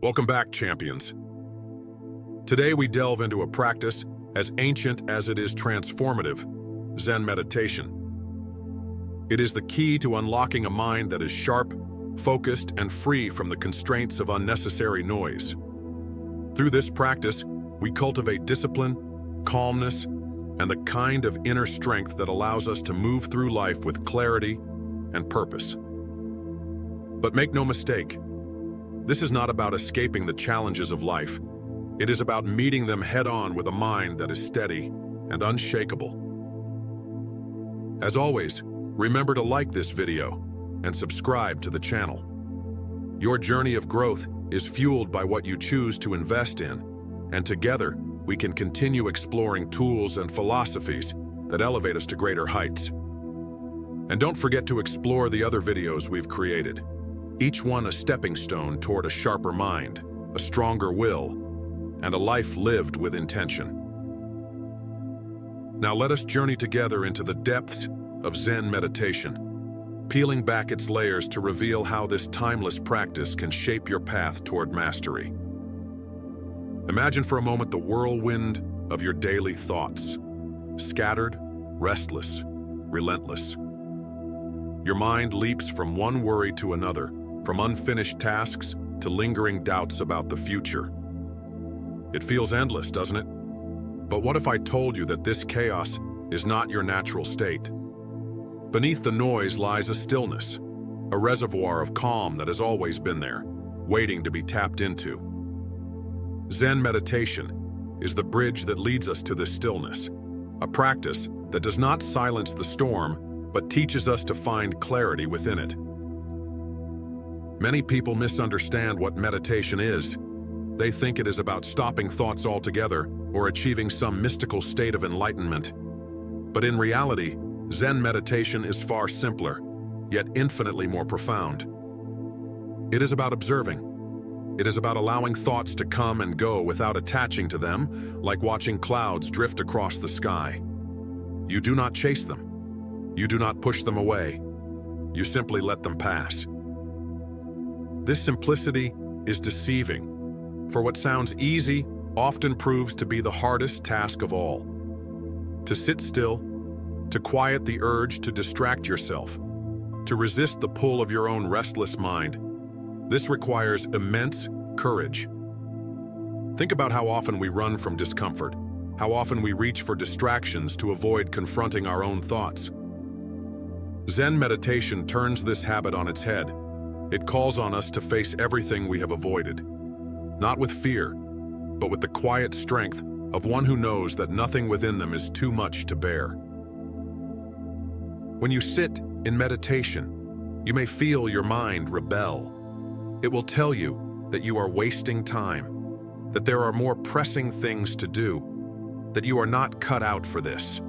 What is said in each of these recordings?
Welcome back, champions. Today we delve into a practice as ancient as it is transformative, Zen meditation. It is the key to unlocking a mind that is sharp, focused, and free from the constraints of unnecessary noise. Through this practice, we cultivate discipline, calmness, and the kind of inner strength that allows us to move through life with clarity and purpose. But make no mistake, this is not about escaping the challenges of life. It is about meeting them head-on with a mind that is steady and unshakable. As always, remember to like this video and subscribe to the channel. Your journey of growth is fueled by what you choose to invest in, and together we can continue exploring tools and philosophies that elevate us to greater heights. And don't forget to explore the other videos we've created, each one a stepping stone toward a sharper mind, a stronger will, and a life lived with intention. Now let us journey together into the depths of Zen meditation, peeling back its layers to reveal how this timeless practice can shape your path toward mastery. Imagine for a moment the whirlwind of your daily thoughts, scattered, restless, relentless. Your mind leaps from one worry to another, from unfinished tasks to lingering doubts about the future. It feels endless, doesn't it? But what if I told you that this chaos is not your natural state? Beneath the noise lies a stillness, a reservoir of calm that has always been there, waiting to be tapped into. Zen meditation is the bridge that leads us to this stillness, a practice that does not silence the storm, but teaches us to find clarity within it. Many people misunderstand what meditation is. They think it is about stopping thoughts altogether or achieving some mystical state of enlightenment. But in reality, Zen meditation is far simpler, yet infinitely more profound. It is about observing. It is about allowing thoughts to come and go without attaching to them, like watching clouds drift across the sky. You do not chase them. You do not push them away. You simply let them pass. This simplicity is deceiving, for what sounds easy often proves to be the hardest task of all. To sit still, to quiet the urge to distract yourself, to resist the pull of your own restless mind, this requires immense courage. Think about how often we run from discomfort, how often we reach for distractions to avoid confronting our own thoughts. Zen meditation turns this habit on its head. It calls on us to face everything we have avoided, not with fear, but with the quiet strength of one who knows that nothing within them is too much to bear. When you sit in meditation, you may feel your mind rebel. It will tell you that you are wasting time, that there are more pressing things to do, that you are not cut out for this.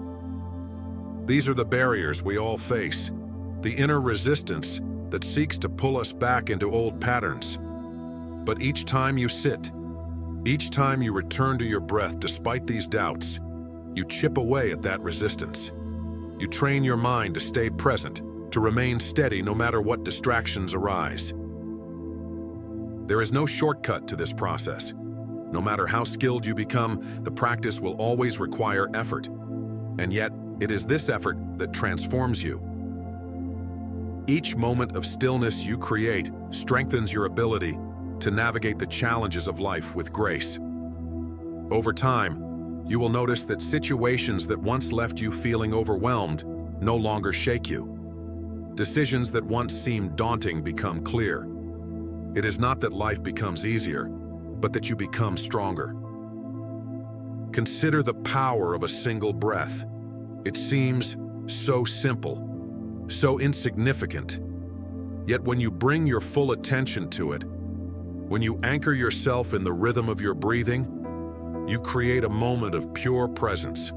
These are the barriers we all face, the inner resistance that seeks to pull us back into old patterns. But each time you sit, each time you return to your breath despite these doubts, you chip away at that resistance. You train your mind to stay present, to remain steady no matter what distractions arise. There is no shortcut to this process. No matter how skilled you become, the practice will always require effort. And yet, it is this effort that transforms you. Each moment of stillness you create strengthens your ability to navigate the challenges of life with grace. Over time, you will notice that situations that once left you feeling overwhelmed no longer shake you. Decisions that once seemed daunting become clear. It is not that life becomes easier, but that you become stronger. Consider the power of a single breath. It seems so simple, so insignificant. Yet when you bring your full attention to it, when you anchor yourself in the rhythm of your breathing, you create a moment of pure presence.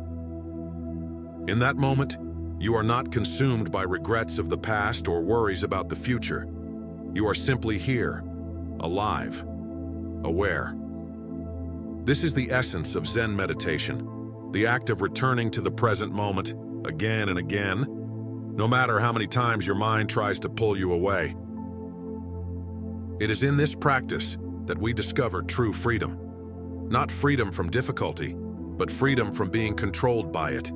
In that moment, you are not consumed by regrets of the past or worries about the future. You are simply here, alive, aware. This is the essence of Zen meditation, the act of returning to the present moment again and again, no matter how many times your mind tries to pull you away. It is in this practice that we discover true freedom. Not freedom from difficulty, but freedom from being controlled by it.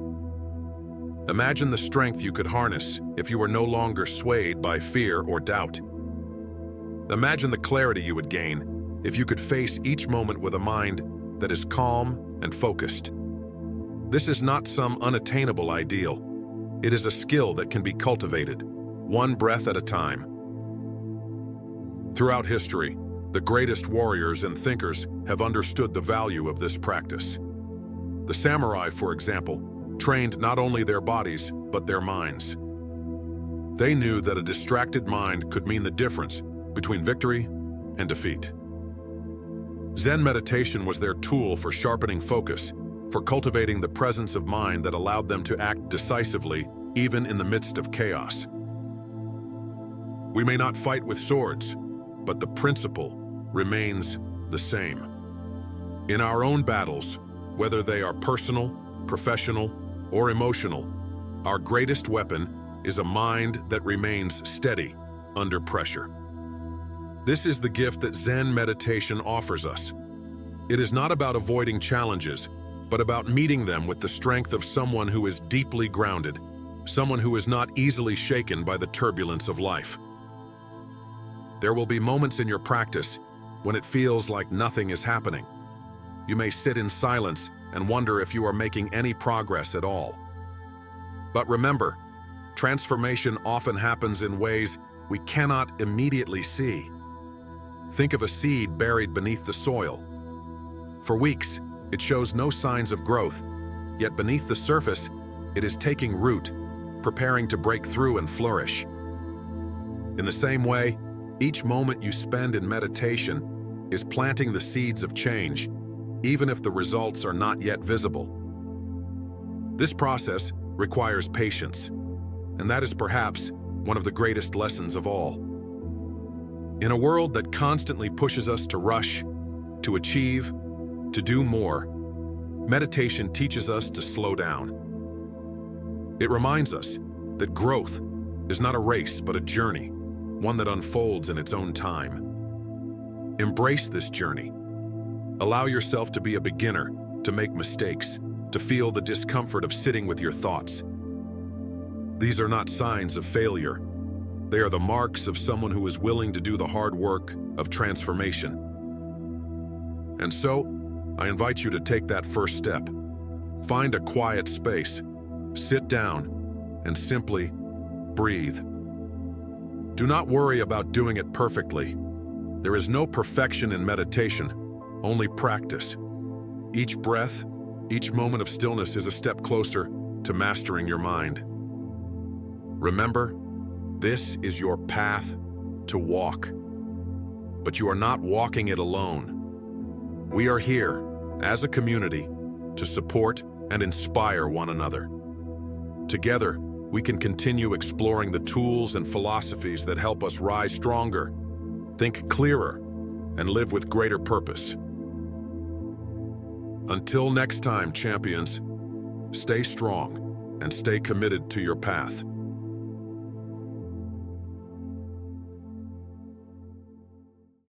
Imagine the strength you could harness if you were no longer swayed by fear or doubt. Imagine the clarity you would gain if you could face each moment with a mind that is calm and focused. This is not some unattainable ideal. It is a skill that can be cultivated, one breath at a time. Throughout history, the greatest warriors and thinkers have understood the value of this practice. The samurai, for example, trained not only their bodies, but their minds. They knew that a distracted mind could mean the difference between victory and defeat. Zen meditation was their tool for sharpening focus, for cultivating the presence of mind that allowed them to act decisively even in the midst of chaos. We may not fight with swords, but the principle remains the same. In our own battles, whether they are personal, professional, or emotional, our greatest weapon is a mind that remains steady under pressure. This is the gift that Zen meditation offers us. It is not about avoiding challenges, but about meeting them with the strength of someone who is deeply grounded, someone who is not easily shaken by the turbulence of life. There will be moments in your practice when it feels like nothing is happening. You may sit in silence and wonder if you are making any progress at all. But remember, transformation often happens in ways we cannot immediately see. Think of a seed buried beneath the soil. For weeks, it shows no signs of growth, yet beneath the surface, it is taking root, preparing to break through and flourish. In the same way, each moment you spend in meditation is planting the seeds of change, even if the results are not yet visible. This process requires patience, and that is perhaps one of the greatest lessons of all. In a world that constantly pushes us to rush, to achieve, to do more, meditation teaches us to slow down. It reminds us that growth is not a race but a journey, one that unfolds in its own time. Embrace this journey. Allow yourself to be a beginner, to make mistakes, to feel the discomfort of sitting with your thoughts. These are not signs of failure. They are the marks of someone who is willing to do the hard work of transformation. And so, I invite you to take that first step. Find a quiet space, sit down, and simply breathe. Do not worry about doing it perfectly. There is no perfection in meditation, only practice. Each breath, each moment of stillness is a step closer to mastering your mind. Remember, this is your path to walk. But you are not walking it alone. We are here, as a community, to support and inspire one another. Together, we can continue exploring the tools and philosophies that help us rise stronger, think clearer, and live with greater purpose. Until next time, champions, stay strong and stay committed to your path.